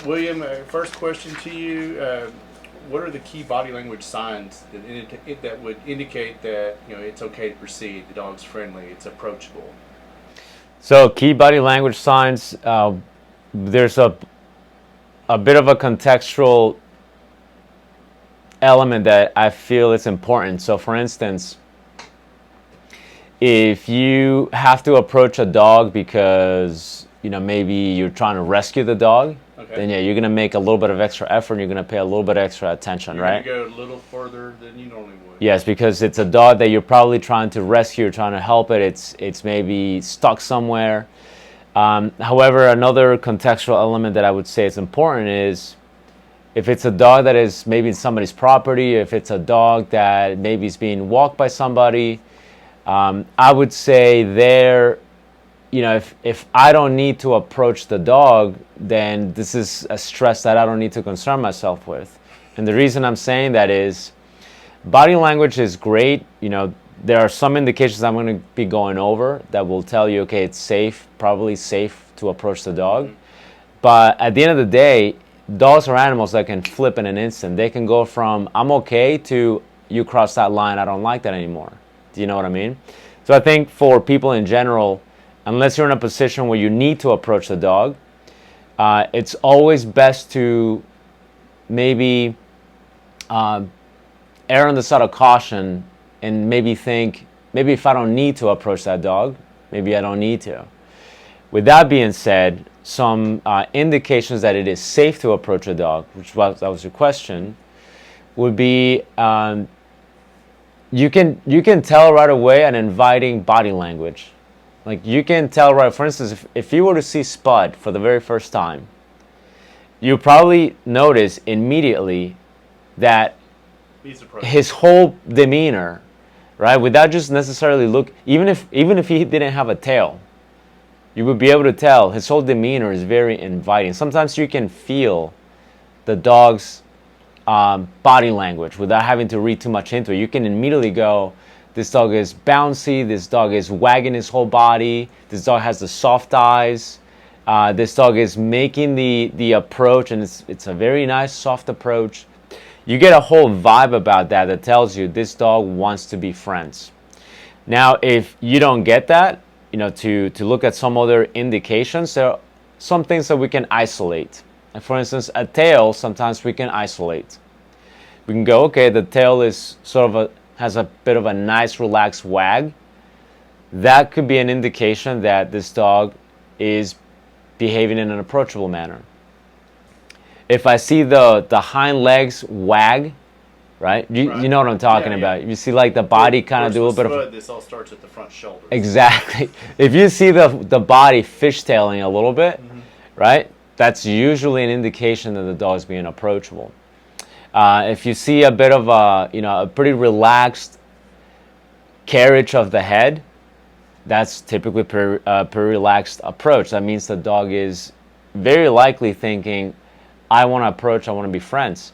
William, first question to you: what are the key body language signs that would indicate that it's okay to proceed? The dog's friendly, it's approachable. So key body language signs. There's a bit of a contextual element that I feel is important. So, for instance, if you have to approach a dog because maybe you're trying to rescue the dog, Okay. then yeah, you're gonna make a little bit of extra effort and you're gonna pay a little bit extra attention, You're right? going to go a little further than you normally would. Yes, because it's a dog that you're probably trying to rescue, trying to help it. It's maybe stuck somewhere. However, another contextual element that I would say is important is if it's a dog that is maybe in somebody's property, if it's a dog that maybe is being walked by somebody, I would say there, if I don't need to approach the dog, then this is a stress that I don't need to concern myself with. And the reason I'm saying that is body language is great. There are some indications I'm going to be going over that will tell you, okay, it's safe, probably safe to approach the dog. But at the end of the day, dogs are animals that can flip in an instant. They can go from I'm okay to you cross that line, I don't like that anymore. Do you know what I mean? So I think for people in general, unless you're in a position where you need to approach the dog, it's always best to maybe err on the side of caution and maybe think, maybe if I don't need to approach that dog, maybe I don't need to. With that being said, some indications that it is safe to approach a dog, that was your question, would be you can tell right away an inviting body language. Like you can tell right, for instance, if you were to see Spud for the very first time, you probably notice immediately that his whole demeanor, right, without just necessarily even if he didn't have a tail, you would be able to tell his whole demeanor is very inviting. Sometimes you can feel the dog's body language without having to read too much into it. You can immediately go, this dog is bouncy, this dog is wagging his whole body, this dog has the soft eyes, this dog is making the approach, and it's a very nice soft approach. You get a whole vibe about that tells you this dog wants to be friends. Now, if you don't get that, to look at some other indications, there are some things that we can isolate. And for instance, a tail, sometimes we can isolate. We can go, okay, the tail is has a bit of a nice relaxed wag. That could be an indication that this dog is behaving in an approachable manner. If I see the hind legs wag, right? You know what I'm talking about. You see like the body kind of do a little bit of... This all starts at the front shoulder. Exactly. If you see the body fishtailing a little bit, right? That's usually an indication that the dog is being approachable. If you see a bit of a pretty relaxed carriage of the head, that's typically a pretty relaxed approach. That means the dog is very likely thinking, I want to approach, I want to be friends.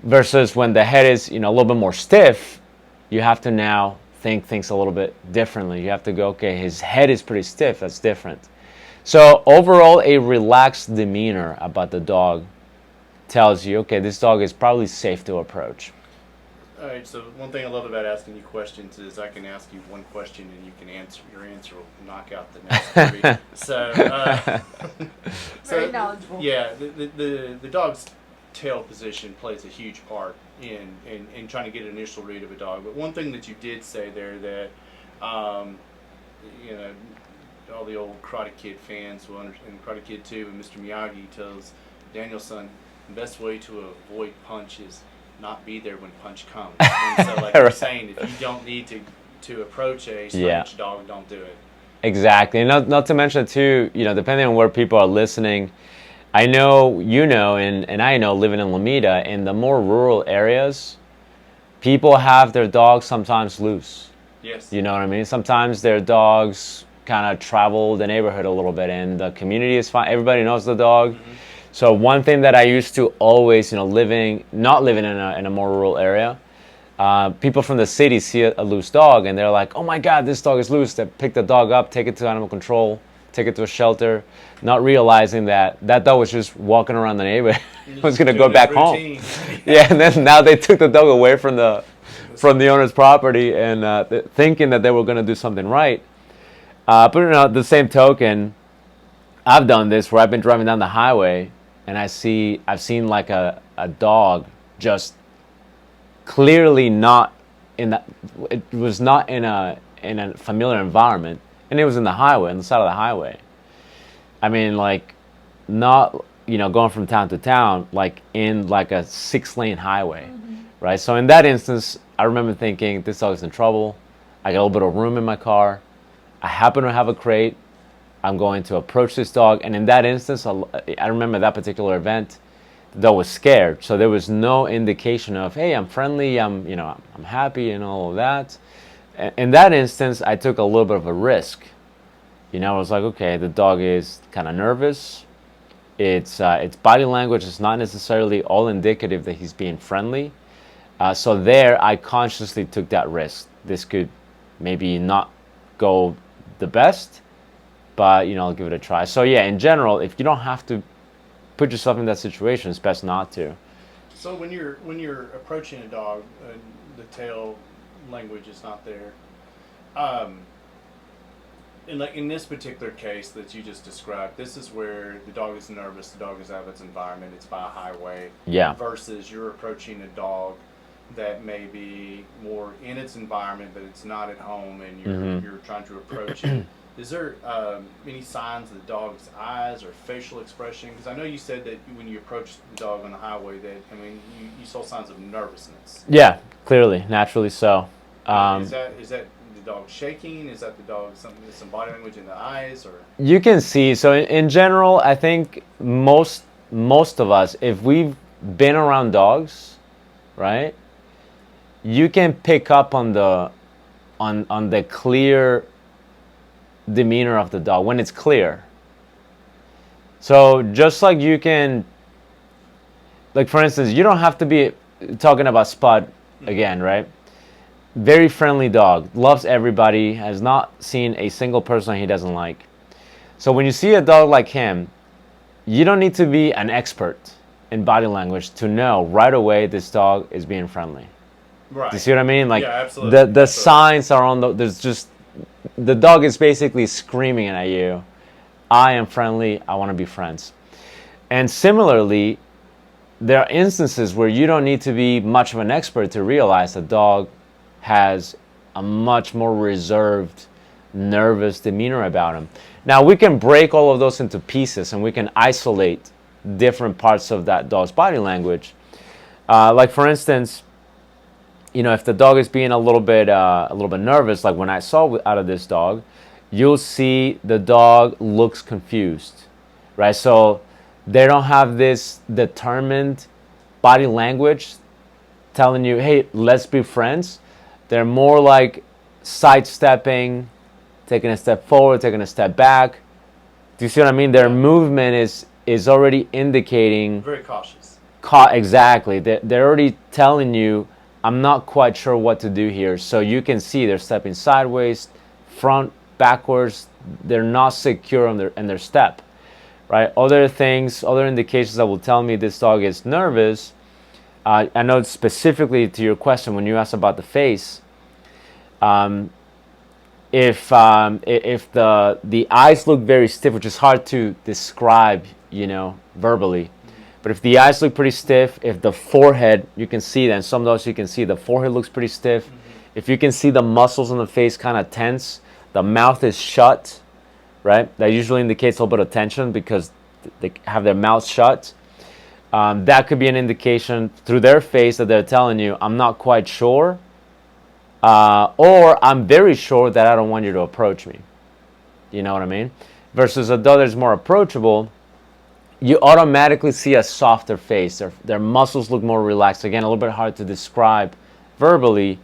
Versus when the head is a little bit more stiff, you have to now think things a little bit differently. You have to go, okay, his head is pretty stiff, that's different. So overall, a relaxed demeanor about the dog tells you, okay, this dog is probably safe to approach. All right, so one thing I love about asking you questions is I can ask you one question and you can answer. Your answer will knock out the next three. So, Very knowledgeable. Yeah, the dog's tail position plays a huge part in trying to get an initial read of a dog. But one thing that you did say there that, all the old Karate Kid fans will understand, Karate Kid 2, and Mr. Miyagi tells Daniel-san, the best way to avoid punch is not be there when punch comes. And so, like you're saying, if you don't need to approach a strange dog, don't do it. Exactly. And not to mention, too, depending on where people are listening, I know, and I know, living in Lomita, in the more rural areas, people have their dogs sometimes loose. Yes. You know what I mean? Sometimes their dogs kind of travel the neighborhood a little bit, and the community is fine. Everybody knows the dog. So one thing that I used to always, not living in a more rural area, people from the city see a loose dog and they're like, oh my God, this dog is loose. They pick the dog up, take it to animal control. take it to a shelter, not realizing that that dog was just walking around the neighborhood. Was going to go Doing back his home. routine. Yeah, and then now they took the dog away from the owner's property and thinking that they were going to do something right. But the same token, I've done this where I've been driving down the highway and I've seen like a dog just clearly not in that. It was not in a familiar environment, and it was in the highway, on the side of the highway. I mean, like, not going from town to town, like in like a 6-lane highway, right? So in that instance, I remember thinking, this dog is in trouble. I got a little bit of room in my car. I happen to have a crate. I'm going to approach this dog, and in that instance, I remember that particular event. The dog was scared, so there was no indication of, hey, I'm friendly, I'm happy, and all of that. In that instance, I took a little bit of a risk. I was like, okay, the dog is kind of nervous. Its body language is not necessarily all indicative that he's being friendly. So there, I consciously took that risk. This could maybe not go the best, but I'll give it a try. So yeah, in general, if you don't have to put yourself in that situation, it's best not to. So when you're approaching a dog, the tail language is not there. In this particular case that you just described, this is where the dog is nervous, the dog is out of its environment, it's by a highway. Yeah. Versus you're approaching a dog that may be more in its environment, but it's not at home, and you're trying to approach it. Is there any signs of the dog's eyes or facial expression? Because I know you said that when you approached the dog on the highway, you saw signs of nervousness. Yeah, clearly, naturally so. Is that the dog shaking? Is that the dog some body language in the eyes, or? You can see. So in general, I think most of us, if we've been around dogs, right, you can pick up on the clear demeanor of the dog when it's clear. So just like you can, like for instance, you don't have to be talking about Spud again, right? Very friendly dog, loves everybody, has not seen a single person he doesn't like. So when you see a dog like him, you don't need to be an expert in body language to know right away this dog is being friendly. Right. Do you see what I mean? Like, yeah, absolutely. the signs are on the dog is basically screaming at you, I am friendly, I want to be friends. And similarly, there are instances where you don't need to be much of an expert to realize a dog has a much more reserved, nervous demeanor about him. Now, we can break all of those into pieces and we can isolate different parts of that dog's body language. Like for instance, if the dog is being a little bit nervous, like when I saw out of this dog, you'll see the dog looks confused, right? So they don't have this determined body language telling you, hey, let's be friends. They're more like sidestepping, taking a step forward, taking a step back. Do you see what I mean? Their movement is already indicating. Very cautious. Exactly. They're already telling you, I'm not quite sure what to do here. So you can see they're stepping sideways, front, backwards. They're not secure in their step, right? Other indications that will tell me this dog is nervous. I know specifically to your question when you asked about the face. If the eyes look very stiff, which is hard to describe, verbally. But if the eyes look pretty stiff, if the forehead, you can see that, in some dogs you can see the forehead looks pretty stiff. If you can see the muscles on the face kind of tense, the mouth is shut, right? That usually indicates a little bit of tension because they have their mouth shut. That could be an indication through their face that they're telling you, I'm not quite sure, or I'm very sure that I don't want you to approach me. You know what I mean? Versus a dog that's more approachable, you automatically see a softer face. Their muscles look more relaxed. Again, a little bit hard to describe verbally,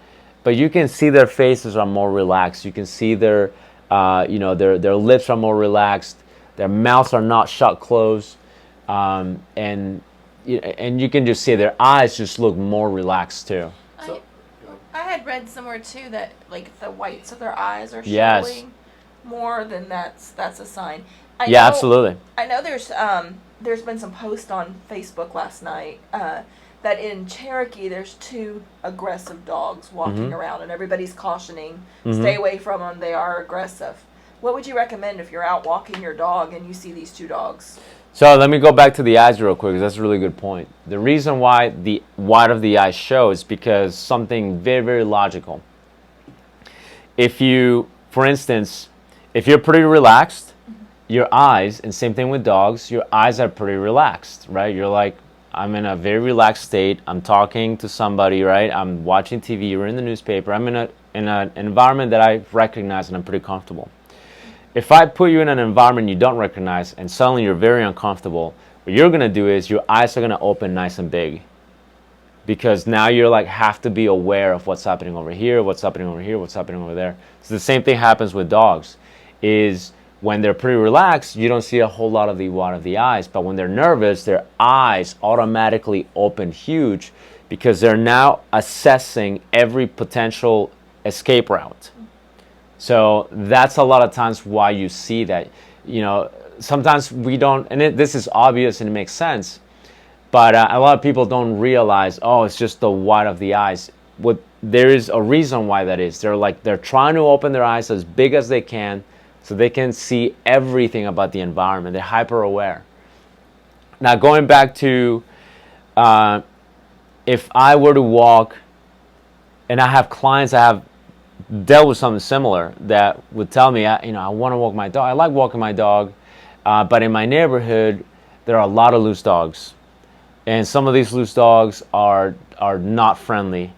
but you can see their faces are more relaxed. You can see their lips are more relaxed. Their mouths are not shut closed, and you can just see their eyes just look more relaxed too. I had read somewhere too that like the whites of their eyes are showing. Yes. more, then that's a sign. Yeah, absolutely. I know there's been some posts on Facebook last night that in Cherokee there's two aggressive dogs walking around, and everybody's cautioning stay away from them. They are aggressive. What would you recommend if you're out walking your dog and you see these two dogs? So let me go back to the eyes real quick, because that's a really good point. The reason why the white of the eye shows because something very, very logical. If you, for instance, if you're pretty relaxed, your eyes, and same thing with dogs, your eyes are pretty relaxed, right? You're like, I'm in a very relaxed state. I'm talking to somebody, right? I'm watching TV or in the newspaper. I'm in an environment that I recognize and I'm pretty comfortable. If I put you in an environment you don't recognize and suddenly you're very uncomfortable, what you're going to do is your eyes are going to open nice and big. Because now you're like have to be aware of what's happening over here, what's happening over here, what's happening over there. So the same thing happens with dogs. Is when they're pretty relaxed, you don't see a whole lot of the white of the eyes. But when they're nervous, their eyes automatically open huge because they're now assessing every potential escape route. So that's a lot of times why you see that. You know, sometimes we don't, and this is obvious and it makes sense, but a lot of people don't realize, oh, it's just the white of the eyes. There is a reason why that is. They're trying to open their eyes as big as they can so they can see everything about the environment. They're hyper aware. Now going back to if I were to walk, and I have clients that have dealt with something similar that would tell me, I want to walk my dog. I like walking my dog, but in my neighborhood, there are a lot of loose dogs. And some of these loose dogs are not friendly.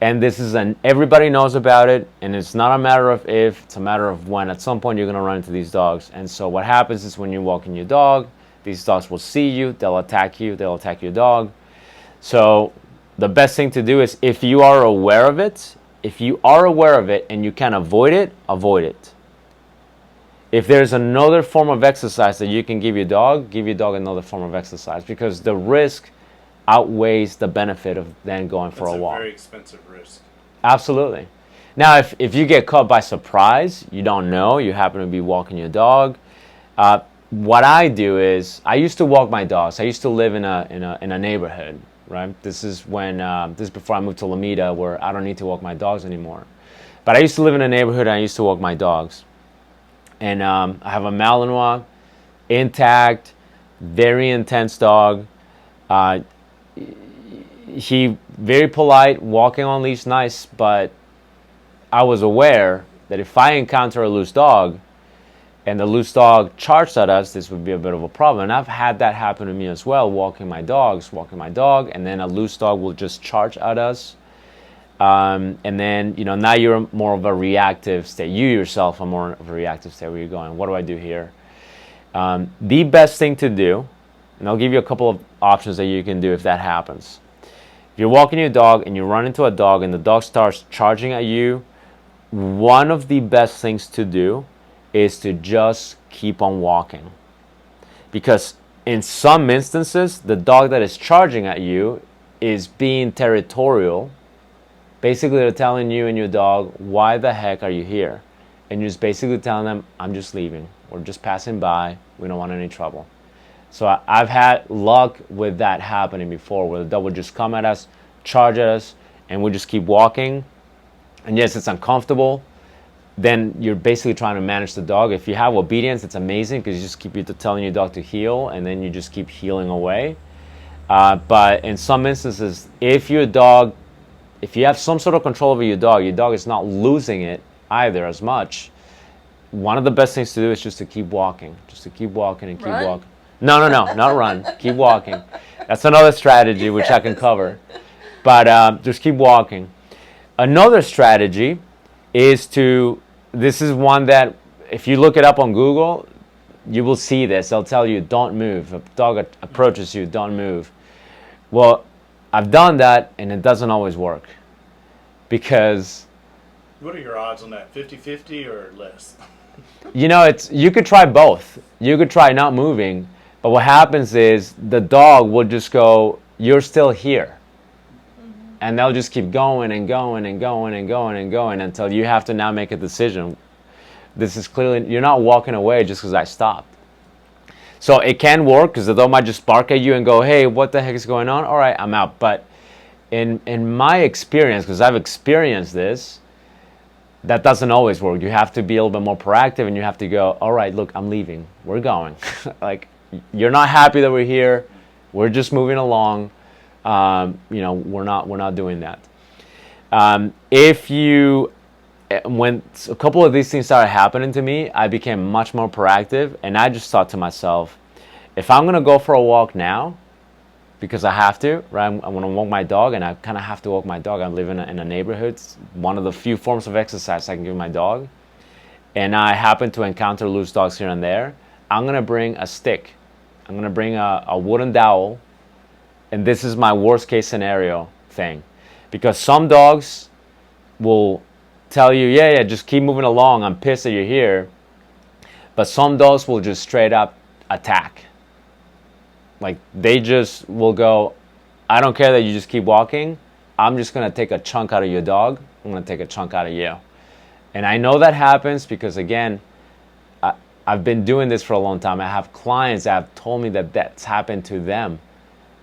And this is everybody knows about it, and it's not a matter of if, it's a matter of when. At some point, you're going to run into these dogs. And so what happens is when you're walking your dog, these dogs will see you, they'll attack your dog. So the best thing to do is if you are aware of it and you can avoid it, avoid it. If there's another form of exercise that you can give your dog another form of exercise, because the risk outweighs the benefit of then going for a walk. That's a very expensive risk. Absolutely. Now, if you get caught by surprise, you don't know, you happen to be walking your dog, what I do is I used to walk my dogs. I used to live in a neighborhood, right? This is before I moved to Lomita, where I don't need to walk my dogs anymore. But I used to live in a neighborhood and I used to walk my dogs. And I have a Malinois, intact, very intense dog. He very polite, walking on leash nice, but I was aware that if I encounter a loose dog and the loose dog charged at us, this would be a bit of a problem. And I've had that happen to me as well, walking my dog, and then a loose dog will just charge at us. And then, now you're more of a reactive state. You yourself are more of a reactive state where you're going, what do I do here? The best thing to do, and I'll give you a couple of options that you can do if that happens. If you're walking your dog and you run into a dog and the dog starts charging at you, one of the best things to do is to just keep on walking. Because in some instances, the dog that is charging at you is being territorial. Basically, they're telling you and your dog, why the heck are you here? And you're just basically telling them, I'm just leaving. We're just passing by. We don't want any trouble. So I've had luck with that happening before, where the dog would just come at us, charge at us, and we just keep walking. And yes, it's uncomfortable. Then you're basically trying to manage the dog. If you have obedience, it's amazing because you just keep telling your dog to heel, and then you just keep healing away. But in some instances, if you have some sort of control over your dog is not losing it either as much. One of the best things to do is just to keep walking. Just to keep walking and keep walking. No, not run. Keep walking. That's another strategy which I can cover. But just keep walking. Another strategy is this is one that if you look it up on Google, you will see this. They'll tell you, don't move. If a dog approaches you, don't move. Well, I've done that and it doesn't always work. Because... What are your odds on that? 50-50 or less? You could try both. You could try not moving. But what happens is the dog will just go, you're still here. And they'll just keep going and going and going and going and going until you have to now make a decision. this is clearly, you're not walking away just because I stopped. So it can work because the dog might just bark at you and go, hey, what the heck is going on? All right, I'm out. But in my experience, because I've experienced this, that doesn't always work. You have to be a little bit more proactive, and you have to go, all right, look, I'm leaving. We're going. Like, you're not happy that we're here. We're just moving along. We're not doing that. When a couple of these things started happening to me, I became much more proactive, and I just thought to myself, if I'm gonna go for a walk now, because I have to, right? I'm gonna walk my dog, and I kind of have to walk my dog. I live in a neighborhood. It's one of the few forms of exercise I can give my dog, and I happen to encounter loose dogs here and there. I'm gonna bring a stick. I'm gonna bring a wooden dowel, and this is my worst case scenario thing, because some dogs will tell you, yeah, just keep moving along, I'm pissed that you're here. But some dogs will just straight up attack. Like, they just will go, I don't care that you just keep walking, I'm just going to take a chunk out of your dog, I'm going to take a chunk out of you. And I know that happens because, again, I've been doing this for a long time. I have clients that have told me that that's happened to them,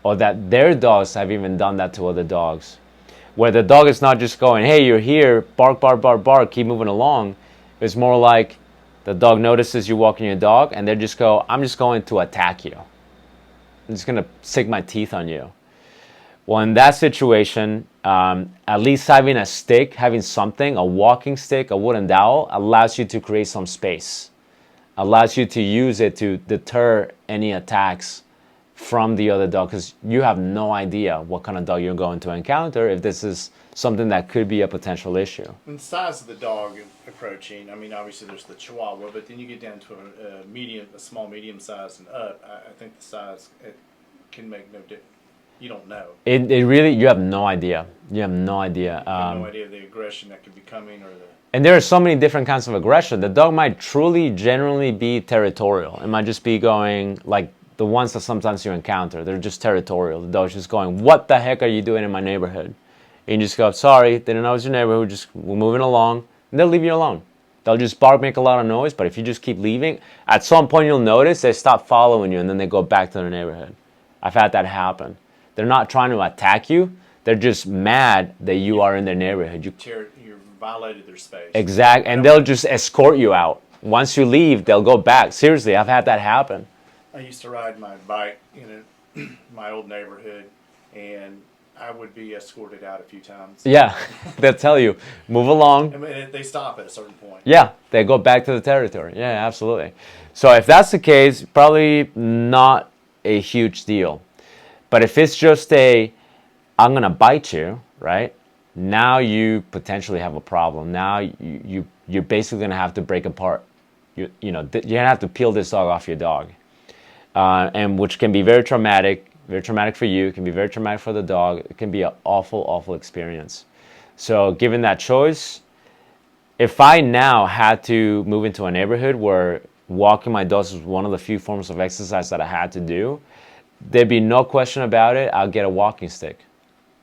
or that their dogs have even done that to other dogs, where the dog is not just going, hey, you're here, bark, bark, bark, bark, keep moving along. It's more like the dog notices you walking your dog, and they just go, I'm just going to attack you. I'm just going to sink my teeth on you. Well, in that situation, at least having a stick, having something, a walking stick, a wooden dowel, allows you to create some space, allows you to use it to deter any attacks from the other dog, because you have no idea what kind of dog you're going to encounter if this is something that could be a potential issue. And the size of the dog approaching, I mean, obviously there's the Chihuahua, but then you get down to a small medium size and up. I think the size, it can make no difference. You don't know. It really, you have no idea. You have no idea. You have no idea the aggression that could be coming, or the. And there are so many different kinds of aggression. The dog might truly, generally be territorial. It might just be going like the ones that sometimes you encounter. They're just territorial. The dog's just going, what the heck are you doing in my neighborhood? And you just go, sorry, didn't know it was your neighborhood, we're moving along. And they'll leave you alone. They'll just bark, make a lot of noise, but if you just keep leaving, at some point you'll notice they stop following you, and then they go back to their neighborhood. I've had that happen. They're not trying to attack you. They're just mad that you are in their neighborhood. You violated their space. Exactly, and they'll just escort you out. Once you leave, they'll go back. Seriously, I've had that happen. I used to ride my bike in my old neighborhood, and I would be escorted out a few times. Yeah, they'll tell you, move along. I mean, they stop at a certain point. Yeah, they go back to the territory. Yeah, absolutely. So if that's the case, probably not a huge deal. But if it's just I'm going to bite you, right? Now you potentially have a problem. Now you're basically going to have to break apart. You're going to have to peel this dog off your dog. And which can be very traumatic for you. It can be very traumatic for the dog. It can be an awful, awful experience. So given that choice, if I now had to move into a neighborhood where walking my dogs was one of the few forms of exercise that I had to do, there'd be no question about it. I'll get a walking stick,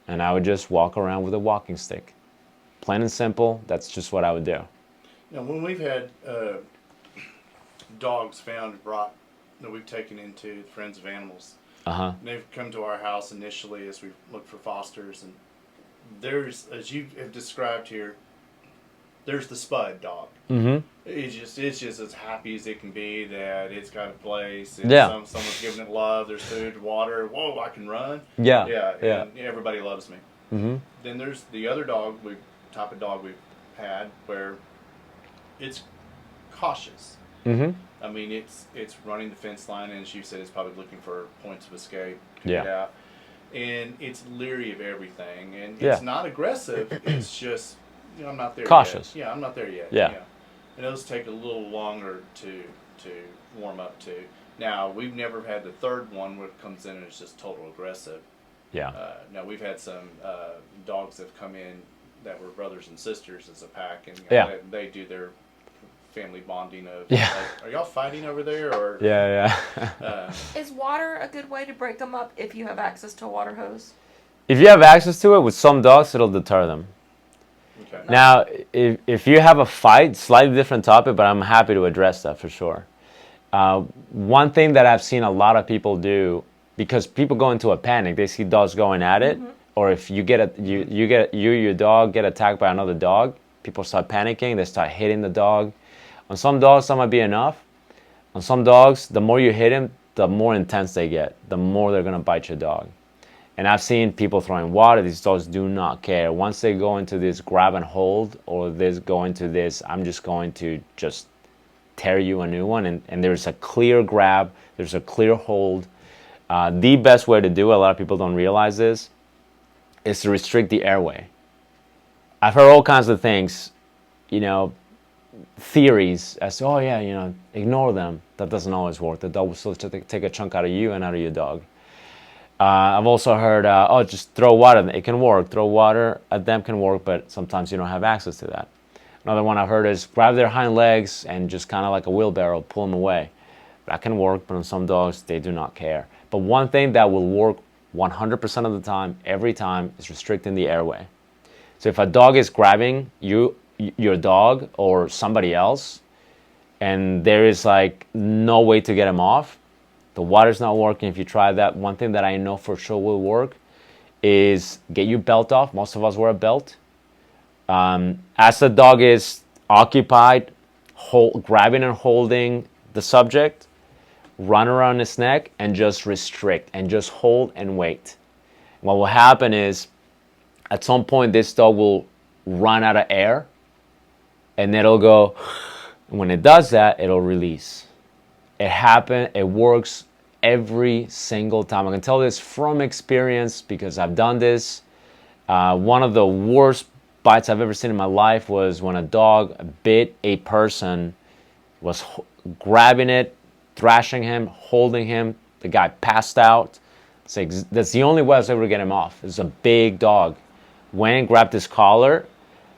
and I would just walk around with a walking stick. Plain and simple, that's just what I would do. Now, when we've had dogs brought that we've taken into Friends of Animals, they've come to our house initially as we've looked for fosters, and there's, as you have described here, there's the Spud dog. Mm-hmm. It's just as happy as it can be that it's got a place. And someone's giving it love. There's food, water. Whoa, I can run. Yeah. And everybody loves me. Mm-hmm. Then there's the other type of dog we've had where it's cautious. Mm-hmm. I mean, it's running the fence line, and as you said, it's probably looking for points of escape to get out. And it's leery of everything, and it's not aggressive. It's just, I'm not there cautious. Yet. Yeah, I'm not there yet. Yeah. And those take a little longer to warm up to. Now, we've never had the third one where it comes in and it's just total aggressive. Yeah. Now, we've had some dogs that have come in that were brothers and sisters as a pack, and they do their family bonding of, like, are y'all fighting over there? Or Is water a good way to break them up if you have access to a water hose? If you have access to it, with some dogs, it'll deter them. Okay. Now, if you have a fight, slightly different topic, but I'm happy to address that for sure. One thing that I've seen a lot of people do, because people go into a panic, they see dogs going at it, or if you get your dog get attacked by another dog, people start panicking, they start hitting the dog. On some dogs, that might be enough. On some dogs, the more you hit them, the more intense they get, the more they're gonna bite your dog. And I've seen people throwing water. These dogs do not care. Once they go into this grab and hold, or this go into this, I'm just going to just tear you a new one. And there's a clear grab, there's a clear hold. The best way to do it, a lot of people don't realize this, is to restrict the airway. I've heard all kinds of things, theories as to, ignore them. That doesn't always work. The dog will still take a chunk out of you and out of your dog. I've also heard, just throw water. It can work. Throw water at them can work, but sometimes you don't have access to that. Another one I've heard is grab their hind legs and just kind of like a wheelbarrow, pull them away. That can work, but on some dogs, they do not care. But one thing that will work 100% of the time, every time, is restricting the airway. So if a dog is grabbing your dog or somebody else, and there is like no way to get him off, the water's not working. If you try that, one thing that I know for sure will work is get your belt off. Most of us wear a belt. As the dog is occupied, grabbing and holding the subject, run around his neck and just restrict and just hold and wait. What will happen is at some point this dog will run out of air and it'll go, and when it does that, it'll release. It works every single time. I can tell this from experience because I've done this. One of the worst bites I've ever seen in my life was when a dog bit a person, was grabbing it, thrashing him, holding him. The guy passed out. That's the only way I was able to get him off. It's a big dog. Went and grabbed his collar.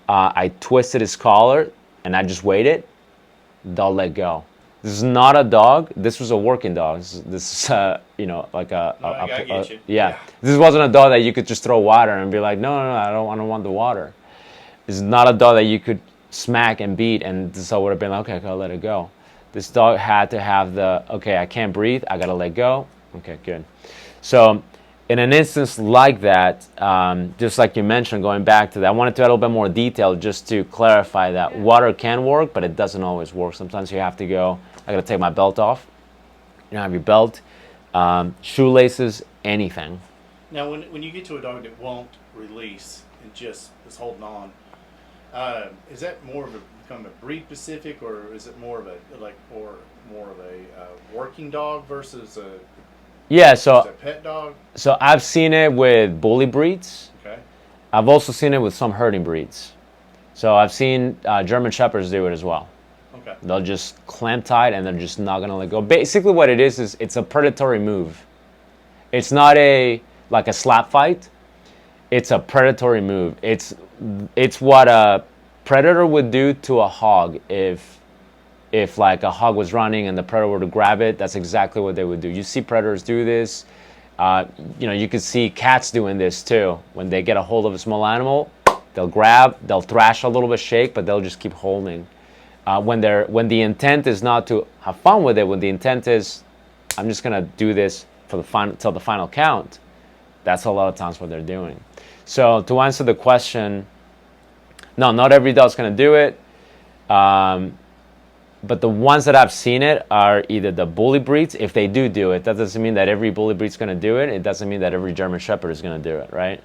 I twisted his collar and I just waited. Dog let go. This is not a dog. This was a working dog. This is like I get you. yeah. This wasn't a dog that you could just throw water and be like, no, I don't want the water. This is not a dog that you could smack and beat and so would have been like, okay, I'll let it go. This dog had to have I can't breathe. I gotta let go. Okay, good. So in an instance like that, just like you mentioned, going back to that, I wanted to add a little bit more detail just to clarify that water can work, but it doesn't always work. Sometimes you have to go, I gotta take my belt off. You don't have your belt, shoelaces, anything. Now, when you get to a dog that won't release and just is holding on, is that more of become a breed specific, or is it more of a working dog versus a pet dog? So I've seen it with bully breeds. Okay. I've also seen it with some herding breeds. So I've seen German Shepherds do it as well. Okay. They'll just clamp tight and they're just not gonna let go. Basically, what it is it's a predatory move. It's not like a slap fight. It's a predatory move. It's what a predator would do to a hog if like a hog was running and the predator were to grab it. That's exactly what they would do. You see predators do this. You can see cats doing this too. When they get a hold of a small animal, they'll grab, they'll thrash a little bit, shake, but they'll just keep holding. When the intent is not to have fun with it, when the intent is, I'm just gonna do this for till the final count, that's a lot of times what they're doing. So to answer the question, no, not every dog's gonna do it. But the ones that I've seen it are either the bully breeds. If they do it, that doesn't mean that every bully breed's going to do it. It doesn't mean that every German Shepherd is going to do it, right?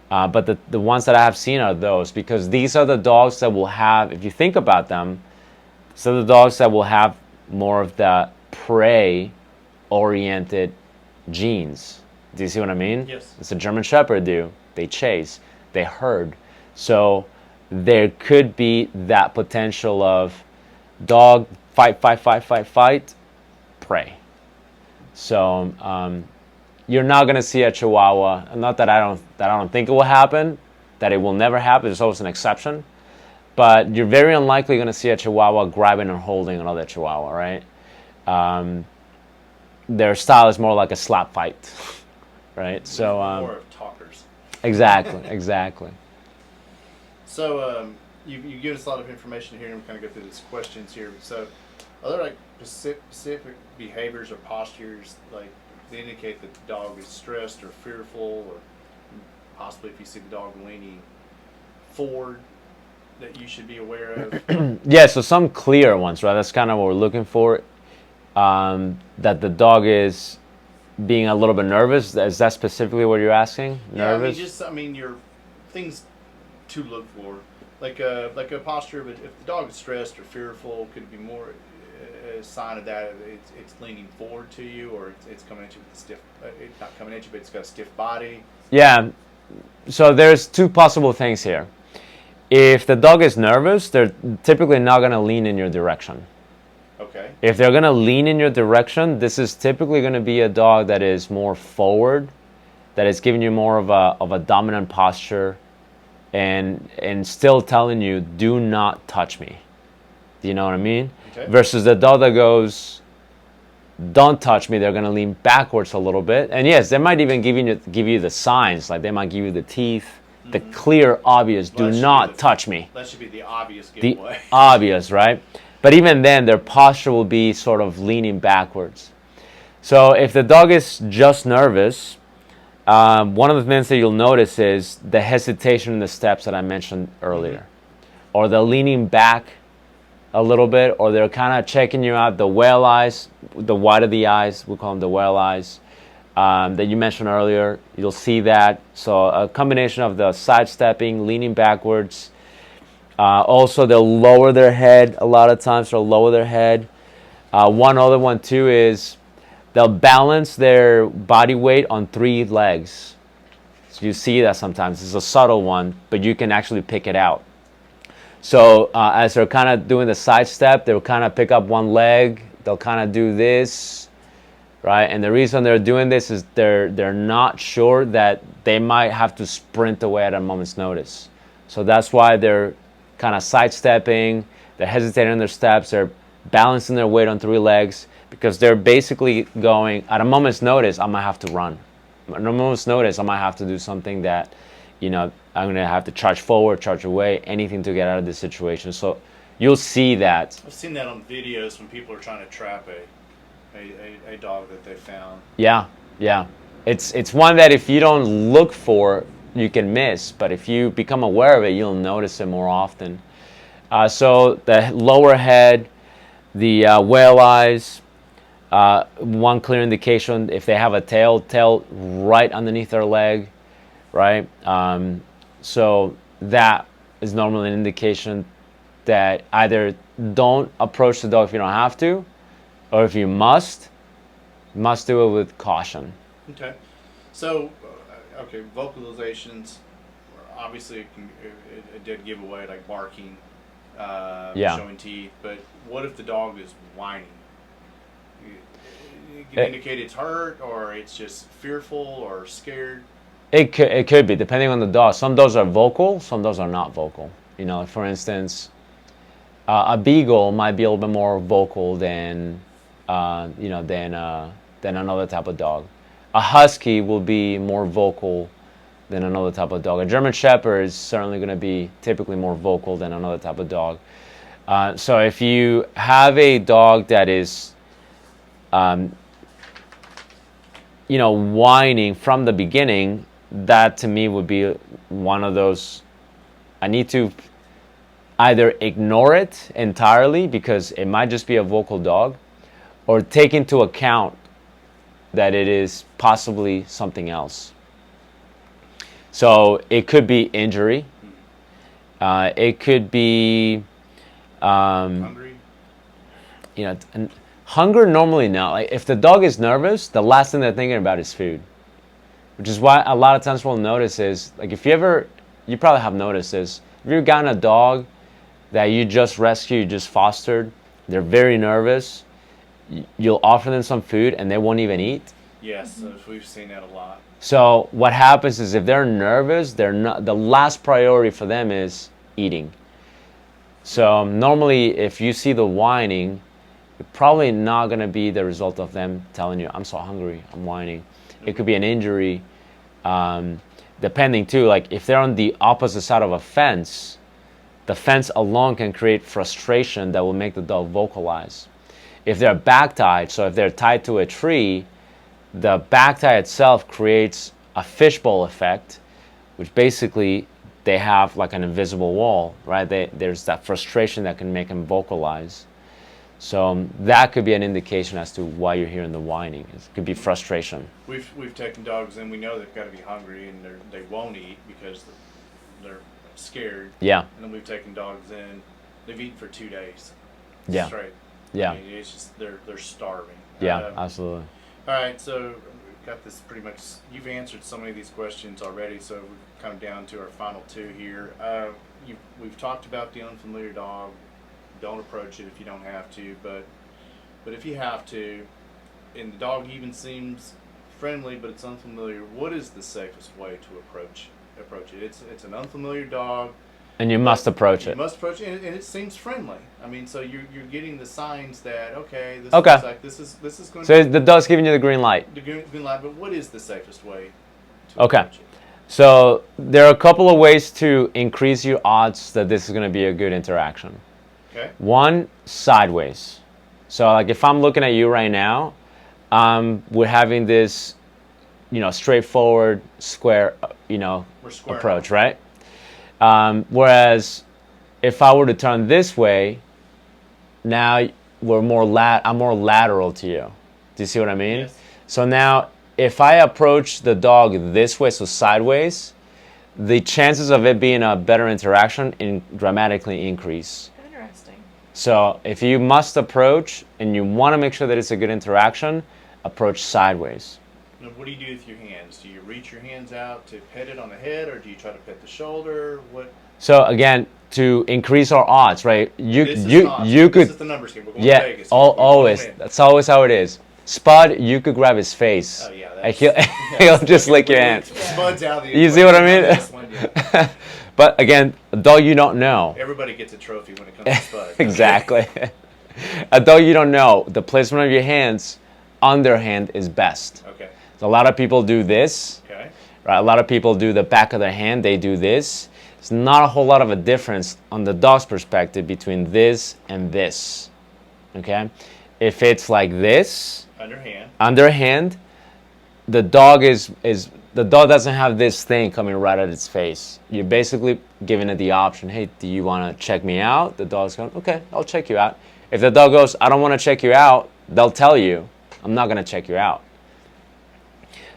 But the ones that I have seen are those, because these are the dogs that will have, if you think about them, so the dogs that will have more of the prey-oriented genes. Do you see what I mean? Yes. It's a German Shepherd do. They chase, they herd. So there could be that potential of dog, fight, prey. So you're not gonna see a Chihuahua. Not that I don't think it will happen, that it will never happen. There's always an exception, but you're very unlikely gonna see a Chihuahua grabbing and holding another Chihuahua, right? Their style is more like a slap fight, right? So more of talkers. exactly. So you give us a lot of information here, and we kind of go through these questions here. So, are there like specific behaviors or postures like that indicate that the dog is stressed or fearful, or possibly if you see the dog leaning forward, that you should be aware of? Yeah, so some clear ones, right? That's kind of what we're looking for. That the dog is being a little bit nervous. Is that specifically what you're asking? Nervous? Yeah, I mean, your things to look for, like a posture. But if the dog is stressed or fearful, could it be more a sign of that? It's leaning forward to you, or it's coming at you with a stiff. It's not coming at you, but it's got a stiff body. Yeah. So there's two possible things here. If the dog is nervous, they're typically not going to lean in your direction. Okay. If they're going to lean in your direction, this is typically going to be a dog that is more forward, that is giving you more of a dominant posture, and still telling you, do not touch me. Do you know what I mean? Okay. Versus the dog that goes, don't touch me, they're going to lean backwards a little bit. And yes, they might even give you the signs, like they might give you the teeth, the clear, obvious, do not touch me. That should be the obvious The giveaway. obvious, right? But even then, their posture will be sort of leaning backwards. So if the dog is just nervous, one of the things that you'll notice is the hesitation in the steps that I mentioned earlier. Or the leaning back a little bit, or they're kind of checking you out. The whale eyes, the white of the eyes, we call them the whale eyes, that you mentioned earlier. You'll see that. So a combination of the sidestepping, leaning backwards. Also, they'll lower their head a lot of times. They'll lower their head. One other one, too, is they'll balance their body weight on 3 legs. So you see that sometimes. It's a subtle one, but you can actually pick it out. So as they're kind of doing the side step, they'll kind of pick up one leg. They'll kind of do this, right? And the reason they're doing this is they're not sure that they might have to sprint away at a moment's notice. So that's why they're kind of sidestepping. They're hesitating on their steps. They're balancing their weight on 3 legs because they're basically going, at a moment's notice, I might have to run. At a moment's notice, I might have to do something that, I'm going to have to charge forward, charge away, anything to get out of this situation. So you'll see that. I've seen that on videos when people are trying to trap a dog that they found. Yeah. It's one that if you don't look for, you can miss. But if you become aware of it, you'll notice it more often. So the lower head, the whale eyes, one clear indication if they have a tail right underneath their leg, right? So that is normally an indication that either don't approach the dog if you don't have to, or if you must do it with caution. Okay. So, vocalizations, obviously it did give away, like barking, showing teeth, but what if the dog is whining? It can indicate it's hurt, or it's just fearful or scared. It could be, depending on the dog. Some dogs are vocal, some dogs are not vocal. For instance, a beagle might be a little bit more vocal than another type of dog. A husky will be more vocal than another type of dog. A German Shepherd is certainly going to be typically more vocal than another type of dog. So if you have a dog that is, whining from the beginning, that to me would be one of those. I need to either ignore it entirely because it might just be a vocal dog, or take into account that it is possibly something else. So it could be injury. It could be Hungry. Hunger normally no. Like if the dog is nervous, the last thing they're thinking about is food. Which is why a lot of times we'll notice is, like you probably have noticed this, if you've gotten a dog that you just rescued, you just fostered, they're very nervous, you'll offer them some food and they won't even eat. Yes, we've seen that a lot. So what happens is if they're nervous, the last priority for them is eating. So normally if you see the whining, it's probably not going to be the result of them telling you, I'm so hungry, I'm whining. It could be an injury, depending too, like if they're on the opposite side of a fence the fence alone can create frustration that will make the dog vocalize. If they're back tied, so if they're tied to a tree, the back tie itself creates a fishbowl effect, which basically they have like an invisible wall, right? There's that frustration that can make them vocalize. So that could be an indication as to why you're hearing the whining. It could be frustration. We've taken dogs in. We know they've got to be hungry and they won't eat because they're scared. Yeah. And then we've taken dogs in. They've eaten for 2 days. Yeah. Straight. Yeah. I mean, it's just they're starving. Yeah, absolutely. All right, so we've got this pretty much. You've answered so many of these questions already, so we're kind of down to our final two here. We've talked about the unfamiliar dog. Don't approach it if you don't have to, but if you have to, and the dog even seems friendly, but it's unfamiliar, what is the safest way to approach it? It's an unfamiliar dog. And you must approach You it. must approach it, and it seems friendly. I mean, so you're getting the signs that this Okay. looks like this is going So to the dog's giving you the green light. the green light. But what is the safest way to Okay. approach it? So there are a couple of ways to increase your odds that this is going to be a good interaction. Okay. One, sideways. So like if I'm looking at you right now, we're having this, straightforward, square, We're square approach, right? Whereas if I were to turn this way, now I'm more lateral to you. Do you see what I mean? Yes. So now if I approach the dog this way, so sideways, the chances of it being a better interaction dramatically increase. Interesting. So if you must approach and you want to make sure that it's a good interaction, approach sideways. Now, what do you do with your hands? Do you reach your hands out to pet it on the head, or do you try to pet the shoulder? What? So again, to increase our odds, right? You This could is the numbers game. We're going to yeah, Vegas. always. That's always how it is. Spud, you could grab his face. Oh yeah. And he'll just lick your hand. Spud's out of the You see what I equation mean? on this one, yeah. But again, a dog you don't know. Everybody gets a trophy when it comes to Spud. Exactly. A dog you don't know, the placement of your hands, underhand is best. Okay. So a lot of people do this. Okay. Right? A lot of people do the back of their hand, they do this. It's not a whole lot of a difference on the dog's perspective between this and this. Okay? If it's like this, underhand, the dog doesn't have this thing coming right at its face. You're basically giving it the option, hey, do you want to check me out? The dog's going, okay, I'll check you out. If the dog goes, I don't want to check you out, they'll tell you, I'm not going to check you out.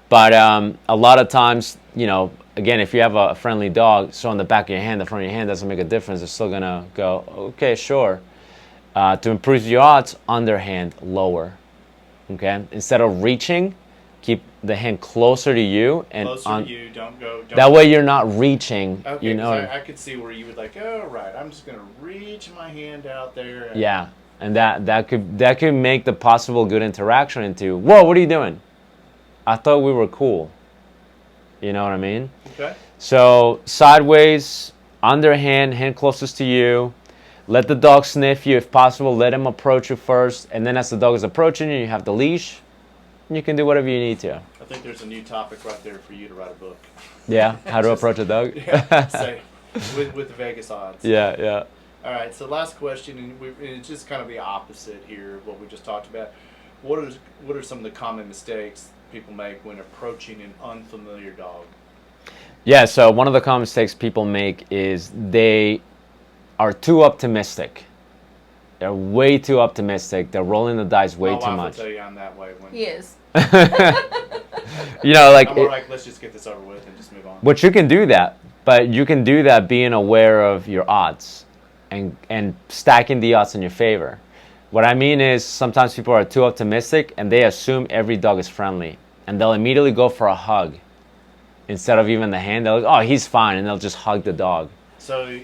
But a lot of times, again, if you have a friendly dog, so on the back of your hand, the front of your hand doesn't make a difference. They're still going to go, okay, sure. To improve your odds, underhand, lower. Okay? Instead of reaching, keep the hand closer to you. And Closer to you, don't go. That way you're not reaching. Okay, I could see where you would like, oh, right, I'm just going to reach my hand out there. And yeah, and that could make the possible good interaction into, whoa, what are you doing? I thought we were cool. You know what I mean? Okay. So sideways, underhand, hand closest to you. Let the dog sniff you if possible. Let him approach you first. And then as the dog is approaching you, you have the leash. And you can do whatever you need to. I think there's a new topic right there for you to write a book. Yeah, how to approach a dog? Yeah, say, with the Vegas odds. Yeah, yeah. All right, so last question, and it's just kind of the opposite here of what we just talked about. What are some of the common mistakes people make when approaching an unfamiliar dog? Yeah, so one of the common mistakes people make is they are too optimistic. They're way too optimistic. They're rolling the dice way too much. My wife will tell you I'm that way. He is. Like, I'm more like, let's just get this over with and just move on. But you can do that. But you can do that being aware of your odds and stacking the odds in your favor. What I mean is sometimes people are too optimistic and they assume every dog is friendly. And they'll immediately go for a hug. Instead of even the hand, they'll go, oh, he's fine. And they'll just hug the dog. So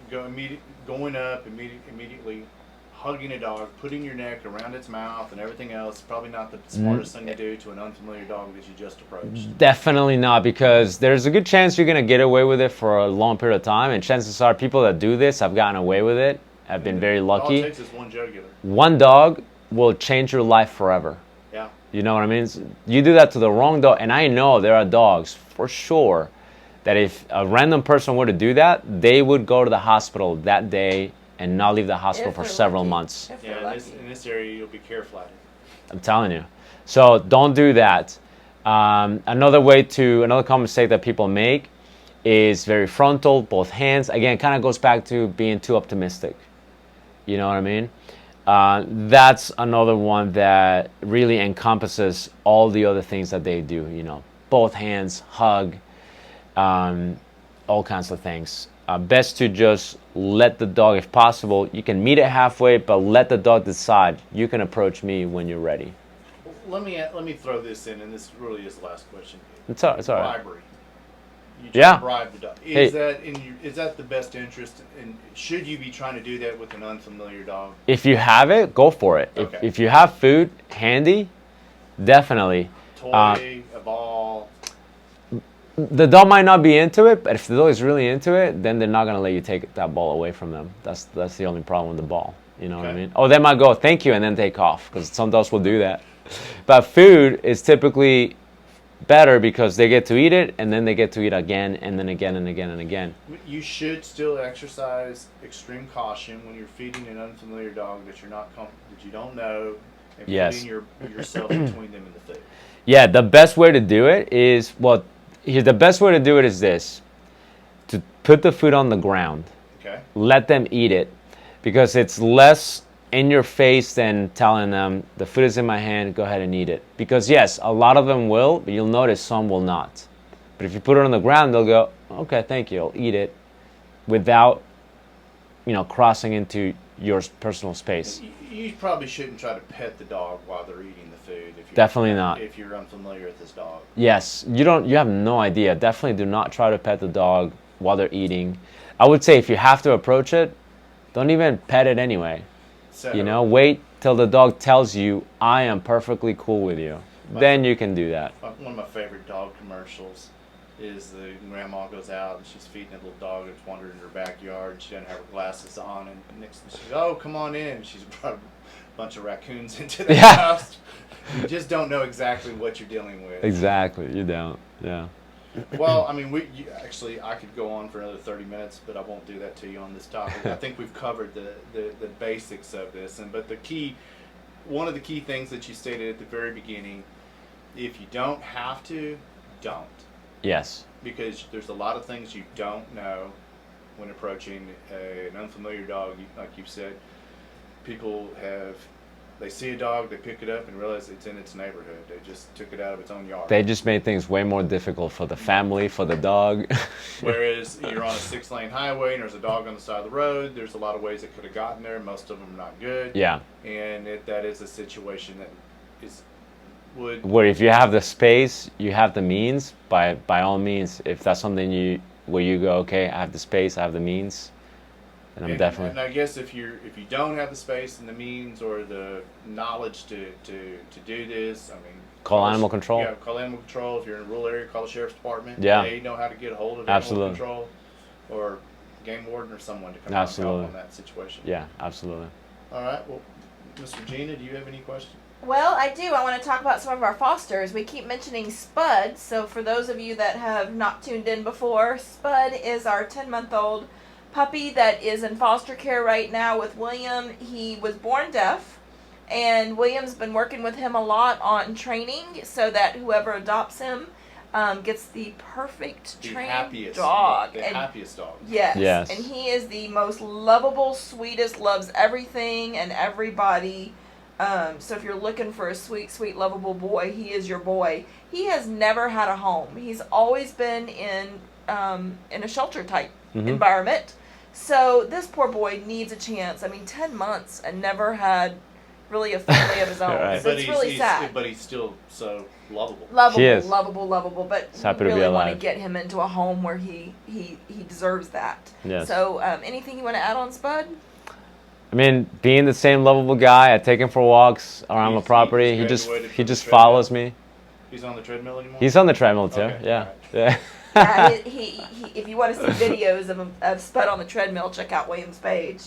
going up, immediately hugging a dog, putting your neck around its mouth and everything else, probably not the smartest thing to do to an unfamiliar dog that you just approached. Definitely not, because there's a good chance you're going to get away with it for a long period of time. And chances are people that do this have gotten away with it, have been very lucky. All it takes is one jugular. One dog will change your life forever. Yeah. You know what I mean? You do that to the wrong dog, and I know there are dogs, for sure, that if a random person were to do that, they would go to the hospital that day and not leave the hospital If for they're several lucky. months. If they're Yeah, lucky. in this area, you'll be care flatted. I'm telling you. So don't do that. Another common mistake that people make is very frontal, both hands. Again, kind of goes back to being too optimistic. You know what I mean? That's another one that really encompasses all the other things that they do. You know, both hands, hug, all kinds of things. Best to just let the dog, if possible, you can meet it halfway, but let the dog decide. You can approach me when you're ready. Let me throw this in, and this really is the last question. It's all right. Bribery. You just Yeah. bribe the dog. Hey. Is that the best interest? And should you be trying to do that with an unfamiliar dog? If you have it, go for it. Okay. If you have food handy, definitely. Toy, a ball. The dog might not be into it, but if the dog is really into it, then they're not gonna let you take that ball away from them. That's the only problem with the ball. You know what I Okay. mean? Oh, they might go thank you and then take off because some dogs will do that. But food is typically better because they get to eat it and then they get to eat again and then again and again and again. You should still exercise extreme caution when you're feeding an unfamiliar dog that that you don't know, and Yes. putting yourself between them and the food. Yeah, the best way to do it is the best way to do it is this: to put the food on the ground. Okay. Let them eat it because it's less in your face than telling them the food is in my hand, go ahead and eat it. Because yes, a lot of them will, but you'll notice some will not. But if you put it on the ground, they'll go, okay, thank you, I'll eat it without, crossing into your personal space. You probably shouldn't try to pet the dog while they're eating the food. Definitely not. If you're unfamiliar with this dog. Yes, you have no idea. Definitely do not try to pet the dog while they're eating. I would say if you have to approach it, don't even pet it anyway. So, Wait till the dog tells you, I am perfectly cool with you. Then you can do that. one of my favorite dog commercials is the grandma goes out and she's feeding a little dog that's wandering in her backyard. She doesn't have her glasses on, and next thing she goes, oh, come on in. She's brought a bunch of raccoons into the Yeah. house. You just don't know exactly what you're dealing with. Exactly, you don't. Yeah. Well, I mean, I could go on for another 30 minutes, but I won't do that to you on this topic. I think we've covered the basics of this, but one of the key things that you stated at the very beginning, if you don't have to, don't. Yes. Because there's a lot of things you don't know when approaching an unfamiliar dog. Like you said, they see a dog, they pick it up and realize it's in its neighborhood. They just took it out of its own yard. They just made things way more difficult for the family, for the dog. Whereas you're on a 6-lane highway and there's a dog on the side of the road, there's a lot of ways it could have gotten there. Most of them are not good. Yeah. And that is a situation that would. Where if you have the space, you have the means, by all means, if that's something where you go, okay, I have the space, I have the means, then I'm definitely. And I guess if you don't have the space and the means or the knowledge to do this, I mean, Call animal control. Yeah, call animal control. If you're in a rural area, call the sheriff's department. Yeah. They know how to get a hold of Absolutely. animal control or game warden or someone to come Absolutely. out and help on that situation. Yeah, absolutely. All right. Well, Miss Regina, do you have any questions? Well, I do. I want to talk about some of our fosters. We keep mentioning Spud. So for those of you that have not tuned in before, Spud is our 10-month-old puppy that is in foster care right now with William. He was born deaf, and William's been working with him a lot on training so that whoever adopts him gets the perfect trained dog. The happiest dog. Yes. Yes. And he is the most lovable, sweetest, loves everything and everybody. So if you're looking for a sweet, sweet, lovable boy, he is your boy. He has never had a home. He's always been in a shelter type environment. So this poor boy needs a chance. I mean, 10 months and never had really a family of his own. Right. So it's really sad. But he's still so lovable. He is. Lovable, but He's happy we to be really want to alive. get him into a home where he deserves that. Yes. So anything you want to add on Spud? I mean, being the same lovable guy, I take him for walks around the property. He just follows me. He's on the treadmill anymore? He's on the treadmill too. Okay, Yeah. alright. Yeah. Yeah, he if you want to see videos of Spud on the treadmill, check out William's page.